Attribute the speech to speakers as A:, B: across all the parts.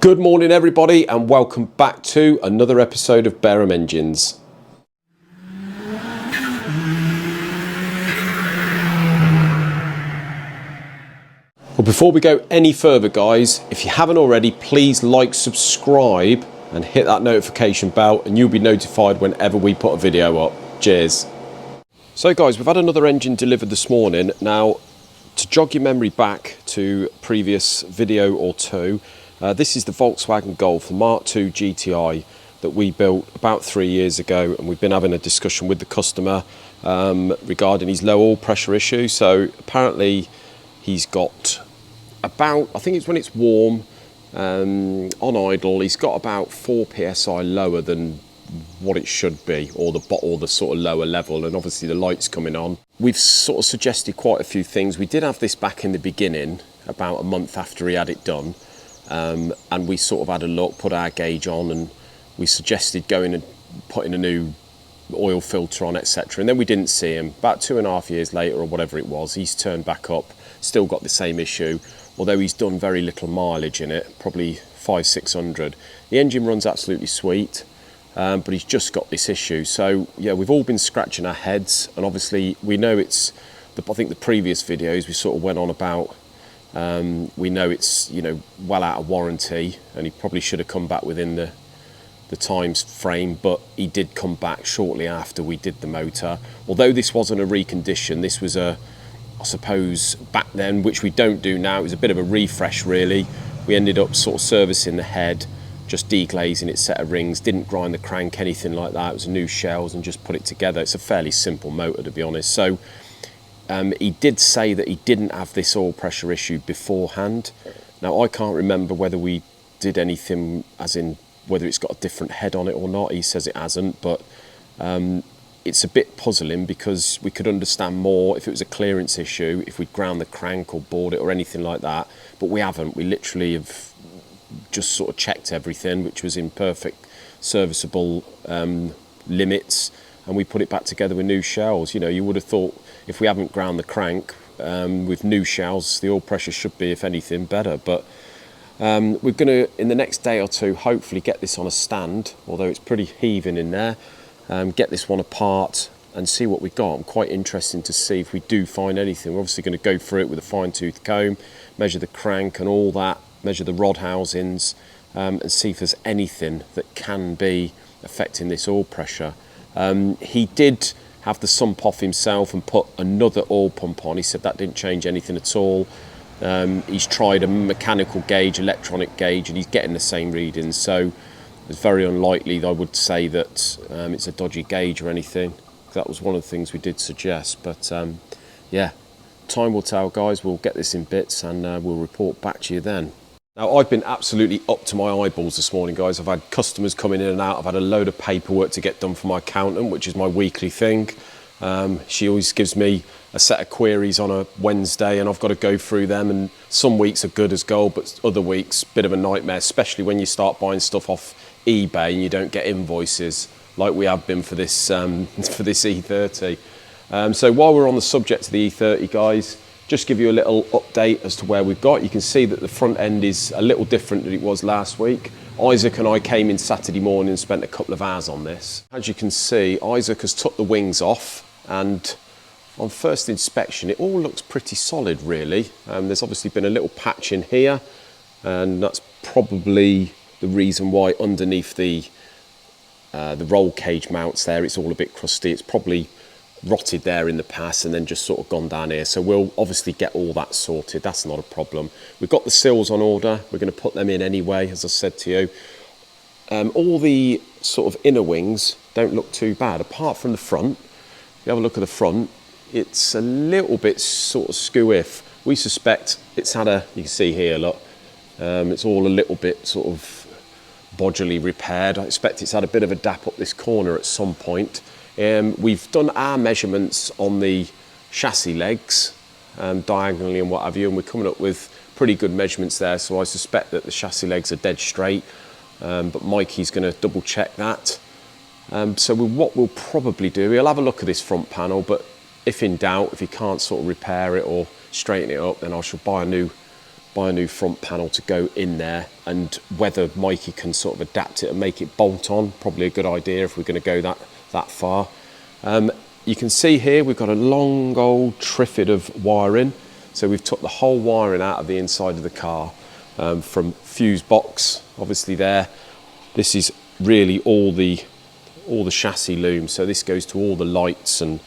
A: Good morning everybody and welcome back to another episode of Bareham Engines. Well, before we go any further guys, if you haven't already, please like, subscribe and hit that notification bell and you'll be notified whenever we put a video up. Cheers. So guys, we've had another engine delivered this morning. Now, to jog your memory back to previous video or two, this is the Volkswagen Golf, the Mark II GTI that we built about 3 years ago, and we've been having a discussion with the customer regarding his low oil pressure issue. So apparently he's got about, I think it's when it's warm, on idle, he's got about 4 psi lower than what it should be, or the sort of lower level, and obviously the light's coming on. We've sort of suggested quite a few things. We did have this back in the beginning, about a month after he had it done. And we sort of had a look, put our gauge on, and we suggested going and putting a new oil filter on, etc. And then we didn't see him. About 2.5 years later, or whatever it was, he's turned back up, still got the same issue, although he's done very little mileage in it, probably 500-600. The engine runs absolutely sweet, but he's just got this issue. So yeah, we've all been scratching our heads, and obviously we know it's, I think the previous videos we sort of went on about, we know it's, you know, well out of warranty, and he probably should have come back within the time frame, but he did come back shortly after we did the motor. Although this wasn't a recondition, this was a, I suppose back then, which we don't do now, it was a bit of a refresh really. We ended up sort of servicing the head, just deglazing its set of rings, didn't grind the crank, anything like that. It was new shells and just put it together. It's a fairly simple motor, to be honest. So he did say that he didn't have this oil pressure issue beforehand. Now, I can't remember whether we did anything, as in whether it's got a different head on it or not. He says it hasn't, but it's a bit puzzling because we could understand more if it was a clearance issue, if we'd ground the crank or bored it or anything like that, but we haven't. We literally have just sort of checked everything, which was in perfect serviceable limits, and we put it back together with new shells. You know, you would have thought if we haven't ground the crank with new shells, the oil pressure should be, if anything, better. But we're going to, in the next day or two, hopefully get this on a stand, although it's pretty heaving in there, get this one apart and see what we got. I'm quite interested to see if we do find anything. We're obviously going to go through it with a fine-tooth comb, measure the crank and all that, measure the rod housings, and see if there's anything that can be affecting this oil pressure. He did have the sump off himself and put another oil pump on. He said that didn't change anything at all. He's tried a mechanical gauge, electronic gauge, and he's getting the same readings. So it's very unlikely, I would say, that it's a dodgy gauge or anything. That was one of the things we did suggest. But yeah, time will tell, guys. We'll get this in bits and we'll report back to you then. Now, I've been absolutely up to my eyeballs this morning, guys. I've had customers coming in and out. I've had a load of paperwork to get done for my accountant, which is my weekly thing. She always gives me a set of queries on a Wednesday, and I've got to go through them. And some weeks are good as gold, but other weeks, bit of a nightmare, especially when you start buying stuff off eBay and you don't get invoices like we have been for this E30. So while we're on the subject of the E30, guys, just give you a little update as to where we've got. You can see that the front end is a little different than it was last week. Isaac and I came in Saturday morning and spent a couple of hours on this. As you can see, Isaac has took the wings off, and on first inspection, it all looks pretty solid, really. There's obviously been a little patch in here, and that's probably the reason why underneath the roll cage mounts there, it's all a bit crusty. It's probably rotted there in the past and then just sort of gone down here. So we'll obviously get all that sorted. That's not a problem. We've got the sills on order. We're going to put them in anyway, as I said to you. All the sort of inner wings don't look too bad, apart from the front. If you have a look at the front, it's a little bit sort of skew-if. We suspect it's had a, you can see here, look, it's all a little bit sort of bodgily repaired. I expect it's had a bit of a dap up this corner at some point. We've done our measurements on the chassis legs, diagonally and what have you, and we're coming up with pretty good measurements there, so I suspect that the chassis legs are dead straight, but Mikey's going to double check that. So what we'll probably do, he'll have a look at this front panel, but if in doubt, if he can't sort of repair it or straighten it up, then I shall buy a new buy a new front panel to go in there, and whether Mikey can sort of adapt it and make it bolt on, probably a good idea if we're going to go that far. You can see here we've got a long old triffid of wiring, so we've took the whole wiring out of the inside of the car, from fuse box obviously there. This is really all the chassis loom, so this goes to all the lights and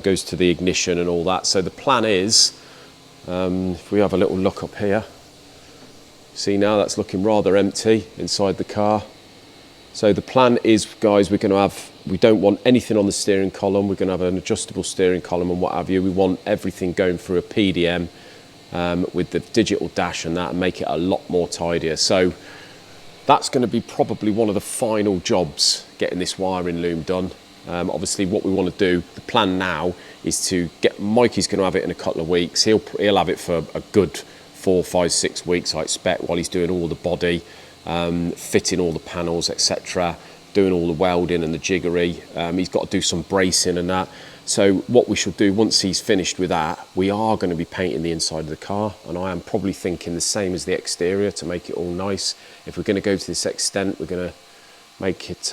A: goes to the ignition and all that. So the plan is, if we have a little look up here, see now that's looking rather empty inside the car. So the plan is, guys, we don't want anything on the steering column. We're going to have an adjustable steering column and what have you. We want everything going through a PDM with the digital dash and that, and make it a lot more tidier. So that's going to be probably one of the final jobs, getting this wiring loom done. Obviously what we want to do, the plan now is to get, Mikey's going to have it in a couple of weeks. He'll have it for a good 4, 5, 6 weeks, I expect, while he's doing all the body, fitting all the panels, etc., doing all the welding and the jiggery. He's got to do some bracing and that. So what we should do once he's finished with that, we are going to be painting the inside of the car, and I am probably thinking the same as the exterior to make it all nice. If we're going to go to this extent, we're going to make it,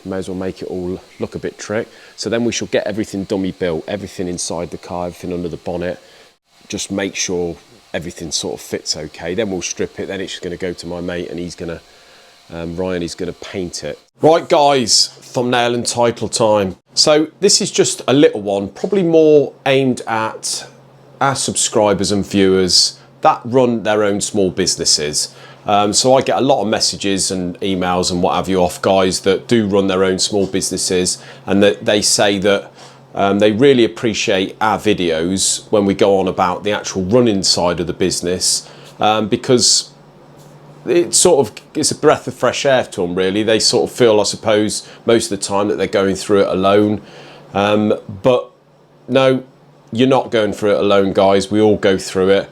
A: may as well make it all look a bit trick. So then we shall get everything dummy built, everything inside the car, everything under the bonnet, just make sure everything sort of fits okay. Then we'll strip it, then it's just going to go to my mate, and he's going to, Ryan is going to paint it. Right guys, thumbnail and title time. So this is just a little one, probably more aimed at our subscribers and viewers that run their own small businesses. So I get a lot of messages and emails and what have you off guys that do run their own small businesses, and that they say that they really appreciate our videos when we go on about the actual running side of the business, because it's a breath of fresh air to them really. They sort of feel, I suppose, most of the time that they're going through it alone. But no, you're not going through it alone, guys. We all go through it.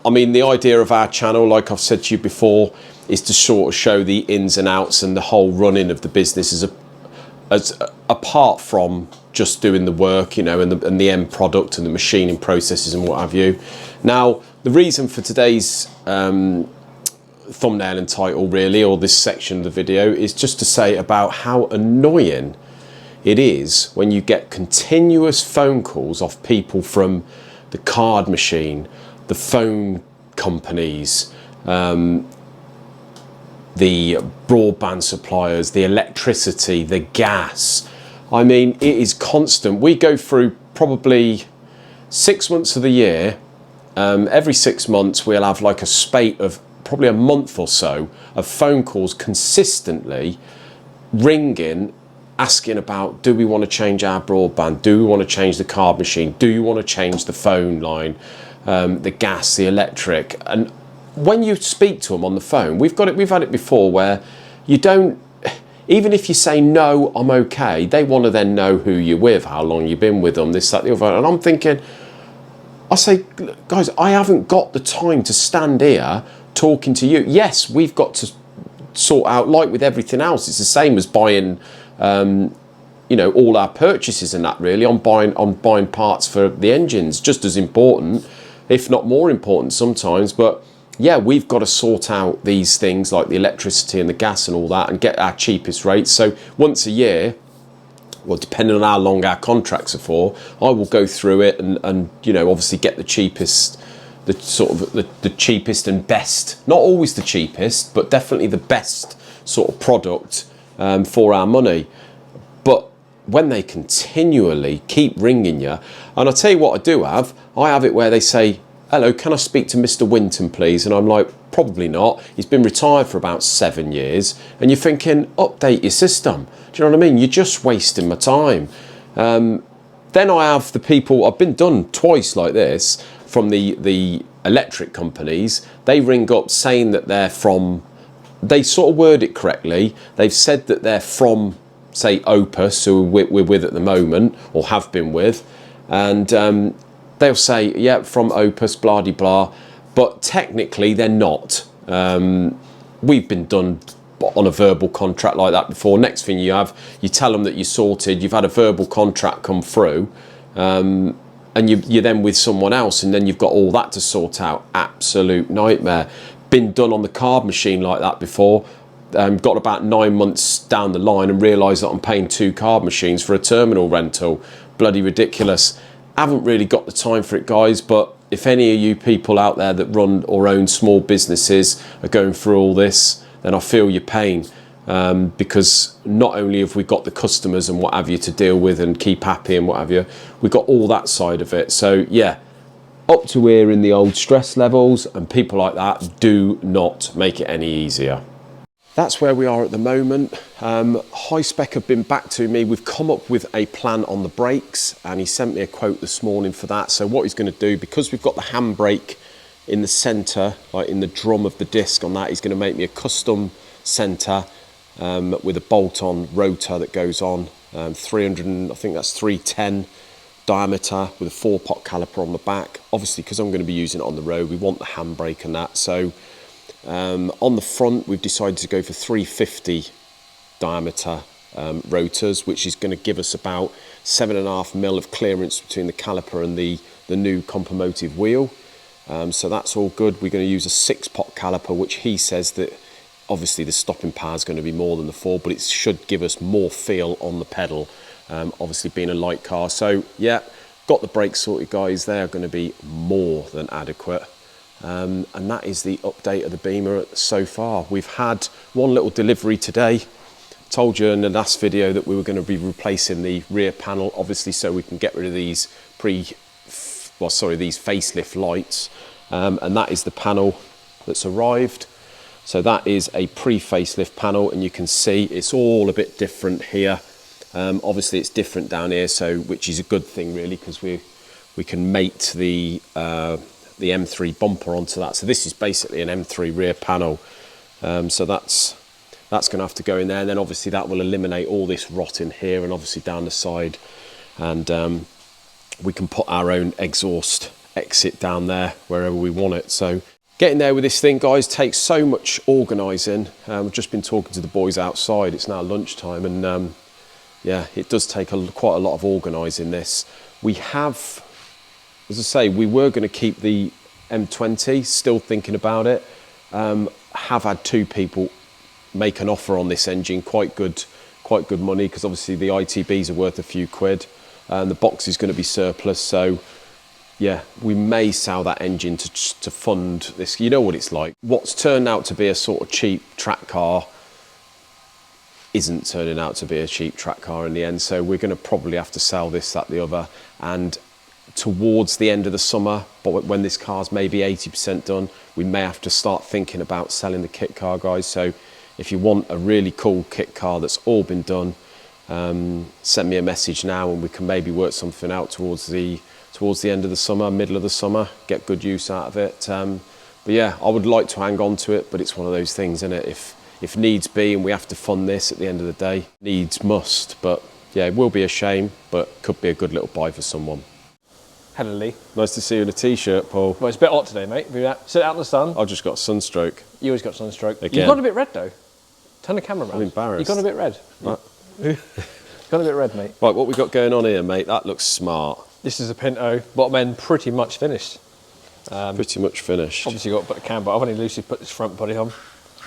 A: I mean, the idea of our channel, like I've said to you before, is to sort of show the ins and outs and the whole running of the business as apart from just doing the work, you know, and the end product and the machining processes and what have you. Now, the reason for today's thumbnail and title really, or this section of the video, is just to say about how annoying it is when you get continuous phone calls off people from the card machine, the phone companies, the broadband suppliers, the electricity, the gas. I mean, it is constant. We go through probably 6 months of the year. Every 6 months we'll have like a spate of probably a month or so of phone calls consistently ringing, asking about, do we want to change our broadband? Do we want to change the card machine? Do you want to change the phone line, the gas, the electric? And when you speak to them on the phone, we've had it before where you don't, even if you say no, I'm okay, they want to then know who you're with, how long you've been with them, this, that, the other. And I'm thinking, I say, guys, I haven't got the time to stand here talking to you. Yes, we've got to sort out, like with everything else, it's the same as buying, you know, all our purchases and that really. I'm buying parts for the engines, just as important, if not more important sometimes. But yeah, we've got to sort out these things like the electricity and the gas and all that, and get our cheapest rates. So once a year, well, depending on how long our contracts are for, I will go through it and you know, obviously get the cheapest, the sort of the cheapest and best, not always the cheapest, but definitely the best sort of product for our money. But when they continually keep ringing you, and I tell you what I have it where they say, hello, can I speak to Mr. Winton, please? And I'm like, probably not. He's been retired for about 7 years. And you're thinking, update your system. Do you know what I mean? You're just wasting my time. Then I have the people, I've been done twice like this, from the electric companies. They ring up saying that they're from, they sort of word it correctly. They've said that they're from, say, Opus, who we're with at the moment, or have been with. And they'll say, yeah, from Opus, blah, de blah. But technically, they're not. We've been done on a verbal contract like that before. Next thing you tell them that you're sorted, you've had a verbal contract come through, and you're then with someone else, and then you've got all that to sort out. Absolute nightmare. Been done on the card machine like that before. Got about 9 months down the line and realised that I'm paying 2 card machines for a terminal rental. Bloody ridiculous. Haven't really got the time for it, guys, but if any of you people out there that run or own small businesses are going through all this, then I feel your pain. Because not only have we got the customers and what have you to deal with and keep happy and what have you, we've got all that side of it. So yeah, up to here in the old stress levels, and people like that do not make it any easier. That's where we are at the moment. High Spec have been back to me. We've come up with a plan on the brakes, and he sent me a quote this morning for that. So what he's going to do, because we've got the handbrake in the centre, like in the drum of the disc on that, he's going to make me a custom centre with a bolt-on rotor that goes on 300, I think that's 310 diameter, with a 4-pot caliper on the back. Obviously, because I'm going to be using it on the road, we want the handbrake and that. So on the front, we've decided to go for 350 diameter rotors, which is going to give us about 7.5 mil of clearance between the caliper and the new compomotive wheel. So that's all good. We're going to use a 6-pot caliper, which he says that obviously the stopping power is going to be more than the 4, but it should give us more feel on the pedal, obviously being a light car. So yeah, got the brakes sorted, guys. They are going to be more than adequate. And that is the update of the Beamer so far. We've had one little delivery today. Told you in the last video that we were going to be replacing the rear panel, obviously, so we can get rid of these these facelift lights. And that is the panel that's arrived. So that is a pre-facelift panel, and you can see it's all a bit different here. Obviously it's different down here, so which is a good thing really, because we can mate the M3 bumper onto that. So this is basically an M3 rear panel. So that's going to have to go in there, and then obviously that will eliminate all this rot in here and obviously down the side, and we can put our own exhaust exit down there wherever we want it. So getting there with this thing, guys, takes so much organising. I've just been talking to the boys outside. It's now lunchtime, and yeah, it does take quite a lot of organising this. We have, as I say, we were going to keep the M20, still thinking about it. Have had 2 people make an offer on this engine, quite good money, because obviously the ITBs are worth a few quid, and the box is going to be surplus. So yeah, we may sell that engine to fund this. You know what it's like. What's turned out to be a sort of cheap track car isn't turning out to be a cheap track car in the end. So we're going to probably have to sell this, that, the other. And towards the end of the summer, but when this car's maybe 80% done, we may have to start thinking about selling the kit car, guys. So if you want a really cool kit car that's all been done, send me a message now, and we can maybe work something out towards the end of the summer, middle of the summer, get good use out of it. But yeah, I would like to hang on to it, but it's one of those things, isn't it? If needs be, and we have to fund this at the end of the day, needs must. But yeah, it will be a shame, but could be a good little buy for someone.
B: Hello, Lee.
A: Nice to see you in a t-shirt, Paul.
B: Well, it's a bit hot today, mate. Sit out in the sun.
A: I've just got sunstroke.
B: You always got sunstroke.
A: Again.
B: You've gone a bit red, though. Turn the camera around.
A: I'm embarrassed.
B: You've gone a bit red.
A: Right.
B: You've gone a bit red, mate.
A: Right, what we got going on here, mate? That looks smart.
B: This is a Pinto. Bottom end pretty much finished.
A: Pretty much finished.
B: Obviously, you've got to put the camber. I've only loosely put this front body on.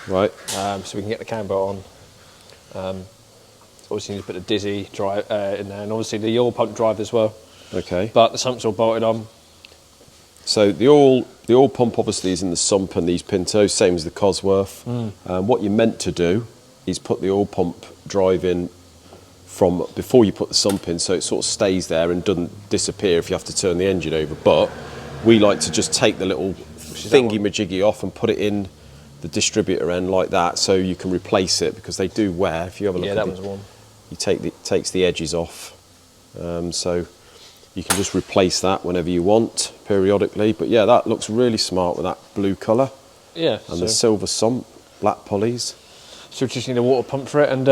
A: Right.
B: So we can get the camber on. Obviously, you need to put the Dizzy drive in there, and obviously the oil pump drive as well.
A: Okay.
B: But the sump's all bolted on.
A: So the oil pump obviously is in the sump and these Pintos, same as the Cosworth. What you're meant to do is put the oil pump drive in from before you put the sump in, so it sort of stays there and doesn't disappear if you have to turn the engine over. But we like to just take the little thingy majiggy off and put it in the distributor end like that, so you can replace it, because they do wear. If you have a look,
B: yeah, that one's warm.
A: You takes the edges off, so you can just replace that whenever you want, periodically. But yeah, that looks really smart with that blue colour.
B: Yeah.
A: And the silver sump, black pulleys.
B: So we just need a water pump for it and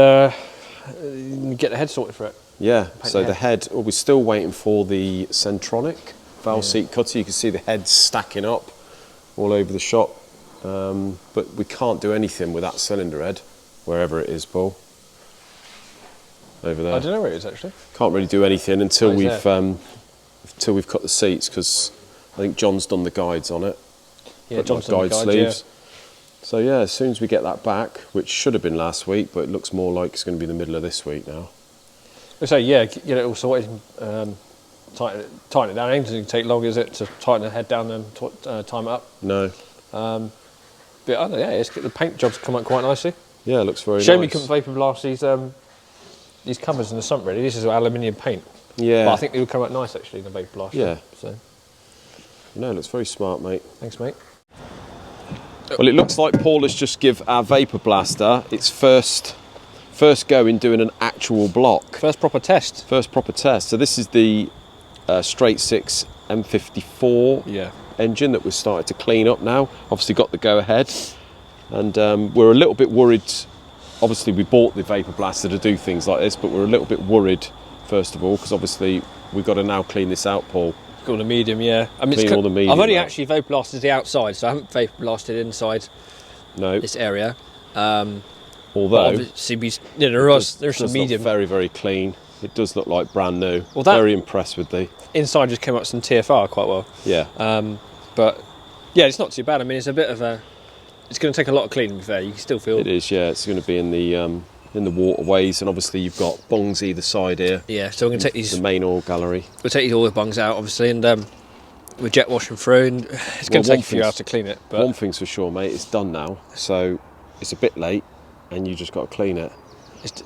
B: get the head sorted for it.
A: Yeah, so the head, we're still waiting for the Centronic valve seat cutter. You can see the heads stacking up all over the shop. But we can't do anything with that cylinder head, wherever it is, Paul. Over there.
B: I don't know where it is, actually.
A: Can't really do anything until we've until we've cut the seats, because I think John's done the guides on it.
B: Yeah, John's done the guides,
A: sleeves. Yeah. So yeah, as soon as we get that back, which should have been last week, but it looks more like it's going to be the middle of this week now.
B: So yeah, get it all sorted, tighten it down. It doesn't take long, is it, to tighten the head down and time it up?
A: No.
B: But I don't know, yeah, the paint job's come out quite nicely.
A: Yeah, it looks very
B: Shame
A: nice.
B: we couldn't vapor blast these covers in the sump, really. This is aluminium paint.
A: Yeah.
B: But I think they would come out nice, actually, in the vapor blast.
A: Yeah.
B: So.
A: No, it looks very smart, mate.
B: Thanks, mate.
A: Well, it looks like Paul has just give our vapor blaster its first go in doing an actual block.
B: First proper test.
A: First proper test. So this is the straight 6 M54 engine that we've started to clean up now. Obviously got the go ahead, and we're a little bit worried. Obviously we bought the vapor blaster to do things like this, but we're a little bit worried first of all, because obviously we've got to now clean this out, Paul.
B: Got the medium, yeah. I mean,
A: Clean all the medium
B: I've only
A: out.
B: actually vapor blasted the outside, so I haven't vapor blasted inside this area.
A: Although
B: obviously there's some medium.
A: Very, very clean. It does look like brand new.
B: Well, that
A: very impressed with the
B: inside just came up some TFR quite well.
A: Yeah.
B: But yeah, it's not too bad. I mean, it's a bit of a. It's going to take a lot of cleaning. To be fair, you can still feel.
A: It is. Yeah, it's going to be in the waterways, and obviously you've got bungs either side here.
B: Yeah, so we're going to take these.
A: The main oil gallery.
B: We'll take these oil bungs out, obviously, and we're jet washing through, and it's going to take a few hours to clean it. But
A: one thing's for sure, mate, it's done now, so it's a bit late, and you just got to clean it.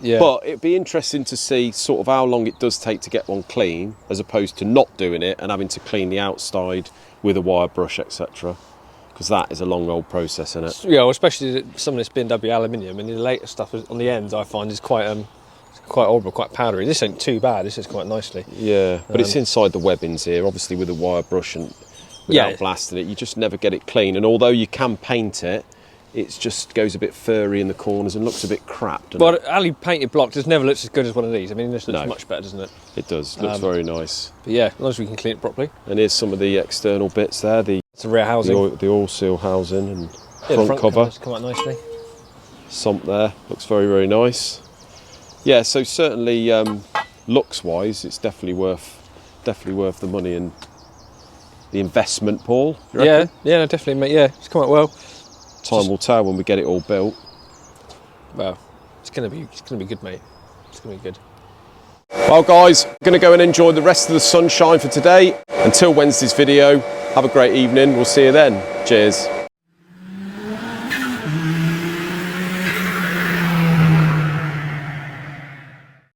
B: Yeah.
A: But it'd be interesting to see sort of how long it does take to get one clean, as opposed to not doing it and having to clean the outside with a wire brush, etc. Because that is a long old process, isn't it?
B: Yeah, well, especially some of this BMW aluminium, and the later stuff on the ends I find is quite horrible, quite powdery. This ain't too bad. This is quite nicely.
A: Yeah, but it's inside the webbings here, obviously with a wire brush and without blasting it, you just never get it clean. And although you can paint it, it just goes a bit furry in the corners and looks a bit crap.
B: But Ali painted block just never looks as good as one of these. I mean, this looks much better, doesn't it? It
A: does. Looks very nice.
B: But yeah, as long as we can clean it properly.
A: And here's some of the external bits there.
B: It's a rear housing.
A: The oil seal housing and
B: the
A: front cover.
B: Come out nicely.
A: Sump there. Looks very, very nice. Yeah, so certainly looks-wise, it's definitely worth the money and the investment, Paul.
B: Yeah, definitely, mate. Yeah, it's come out well.
A: Time will tell when we get it all built.
B: Well, it's gonna be good, mate. It's gonna be good.
A: Well, guys, I'm gonna go and enjoy the rest of the sunshine for today. Until Wednesday's video, have a great evening. We'll see you then. Cheers.